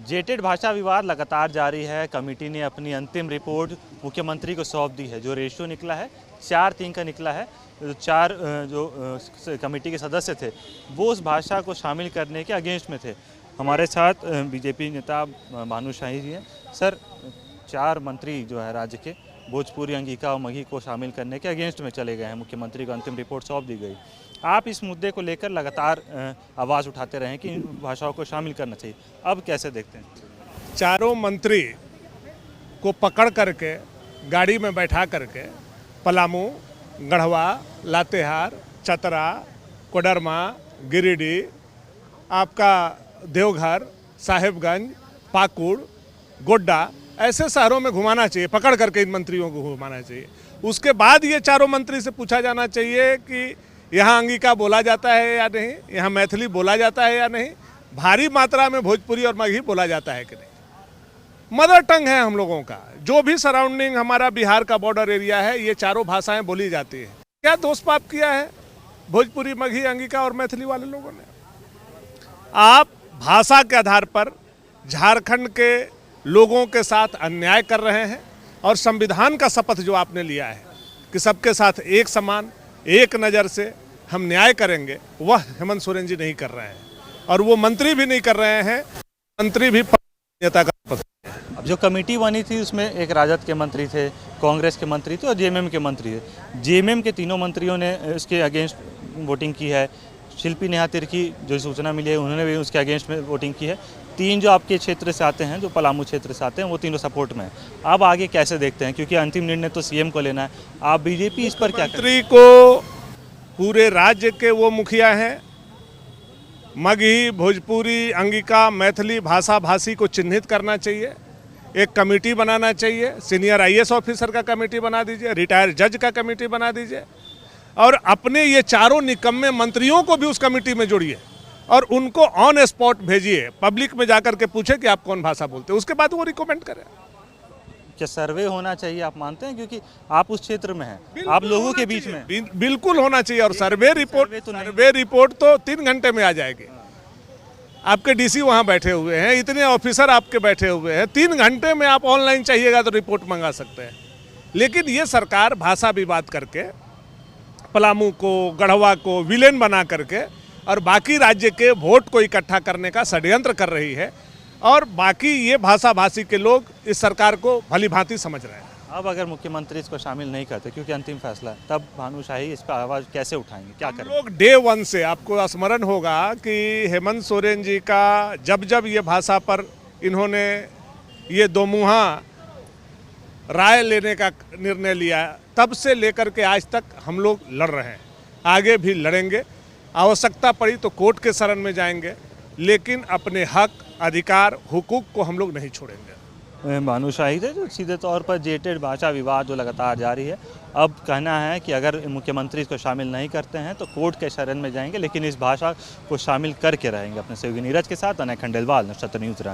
जेटेड भाषा विवाद लगातार जारी है। कमेटी ने अपनी अंतिम रिपोर्ट मुख्यमंत्री को सौंप दी है। जो रेशियो निकला है 4-3 का निकला है। चार जो कमेटी के सदस्य थे वो उस भाषा को शामिल करने के अगेंस्ट में थे। हमारे साथ बीजेपी नेता भानुशाही जी हैं। सर, 4 मंत्री जो है राज्य के भोजपुरी, अंगिका और मगही को शामिल करने के अगेंस्ट में चले गए हैं। मुख्यमंत्री को अंतिम रिपोर्ट सौंप दी गई। आप इस मुद्दे को लेकर लगातार आवाज़ उठाते रहे कि इन भाषाओं को शामिल करना चाहिए, अब कैसे देखते हैं? चारों मंत्री को पकड़ करके गाड़ी में बैठा करके पलामू, गढ़वा, लातेहार, चतरा, कोडरमा, गिरिडीह, आपका देवघर, साहिबगंज, पाकुड़, गोड्डा, ऐसे शहरों में घुमाना चाहिए। पकड़ करके इन मंत्रियों को घुमाना चाहिए। उसके बाद ये चारों मंत्री से पूछा जाना चाहिए कि यहाँ अंगिका बोला जाता है या नहीं, यहाँ मैथिली बोला जाता है या नहीं, भारी मात्रा में भोजपुरी और मगही बोला जाता है कि नहीं। मदर टंग है हम लोगों का। जो भी सराउंडिंग हमारा बिहार का बॉर्डर एरिया है, ये चारों भाषाएं बोली जाती है। क्या दोष पाप किया है भोजपुरी, मगही, अंगिका और मैथिली वाले लोगों ने? आप भाषा के आधार पर झारखंड के लोगों के साथ अन्याय कर रहे हैं और संविधान का शपथ जो आपने लिया है कि सबके साथ एक समान, एक नज़र से हम न्याय करेंगे, वह हेमंत सोरेन जी नहीं कर रहे हैं और वो मंत्री भी नहीं कर रहे हैं। मंत्री भी नेता का शपथ। अब जो कमेटी बनी थी उसमें एक राजद के मंत्री थे, कांग्रेस के मंत्री थे और जेएमएम के मंत्री थे। जेएमएम के तीनों मंत्रियों ने इसके अगेंस्ट वोटिंग की है। शिल्पी नेहा तिर्की जो सूचना मिली है उन्होंने भी उसके अगेंस्ट में वोटिंग की है। 3 जो आपके क्षेत्र से आते हैं, जो पलामू क्षेत्र से आते हैं, वो तीनों सपोर्ट में है। अब आगे कैसे देखते हैं, क्योंकि अंतिम निर्णय तो सीएम को लेना है। आप बीजेपी इस पर क्या मंत्री को पूरे राज्य के वो मुखिया हैं, मगही, भोजपुरी, अंगिका, मैथिली भाषा भाषी को चिन्हित करना चाहिए। एक कमेटी बनाना चाहिए। सीनियर आईएएस ऑफिसर का कमेटी बना दीजिए, रिटायर्ड जज का कमेटी बना दीजिए और अपने ये चारों निकम्मे मंत्रियों को भी उस कमेटी में जोड़िए और उनको ऑन स्पॉट भेजिए। पब्लिक में जाकर के पूछे कि आप कौन भाषा बोलते हैं, उसके बाद वो रिकमेंड करें। क्या सर्वे होना चाहिए, आप मानते हैं? क्योंकि आप उस क्षेत्र में हैं, आप लोगों के बीच में। बिल्कुल होना चाहिए। और सर्वे रिपोर्ट तो 3 घंटे में आ जाएगी। आपके डीसी वहाँ बैठे हुए हैं, इतने ऑफिसर आपके बैठे हुए हैं। 3 घंटे में आप ऑनलाइन चाहिएगा तो रिपोर्ट मंगा सकते हैं। लेकिन ये सरकार भाषा विवाद करके पलामू को, गढ़वा को विलेन बना करके और बाकी राज्य के वोट को इकट्ठा करने का षड्यंत्र कर रही है और बाकी ये भाषा भाषी के लोग इस सरकार को भली भांति समझ रहे हैं। अब अगर मुख्यमंत्री इसको शामिल नहीं करते, क्योंकि अंतिम फैसला है, तब भानुशाही इस पर आवाज़ कैसे उठाएंगे, क्या करेंगे? लोग डे 1 से, आपको स्मरण होगा कि हेमंत सोरेन जी का जब जब ये भाषा पर इन्होंने ये दोमुहा राय लेने का निर्णय लिया, तब से लेकर के आज तक हम लोग लड़ रहे हैं, आगे भी लड़ेंगे। आवश्यकता पड़ी तो कोर्ट के शरण में जाएंगे, लेकिन अपने हक, अधिकार, हुकूक को हम लोग नहीं छोड़ेंगे। भानुशाही थे जो सीधे तौर पर जेटेड भाषा विवाद जो लगातार जारी है। अब कहना है कि अगर मुख्यमंत्री इसको शामिल नहीं करते हैं तो कोर्ट के शरण में जाएंगे, लेकिन इस भाषा को शामिल करके रहेंगे। अपने सहयोगी नीरज के साथ अनय खंडेलवाल, नक्षत्र न्यूज़।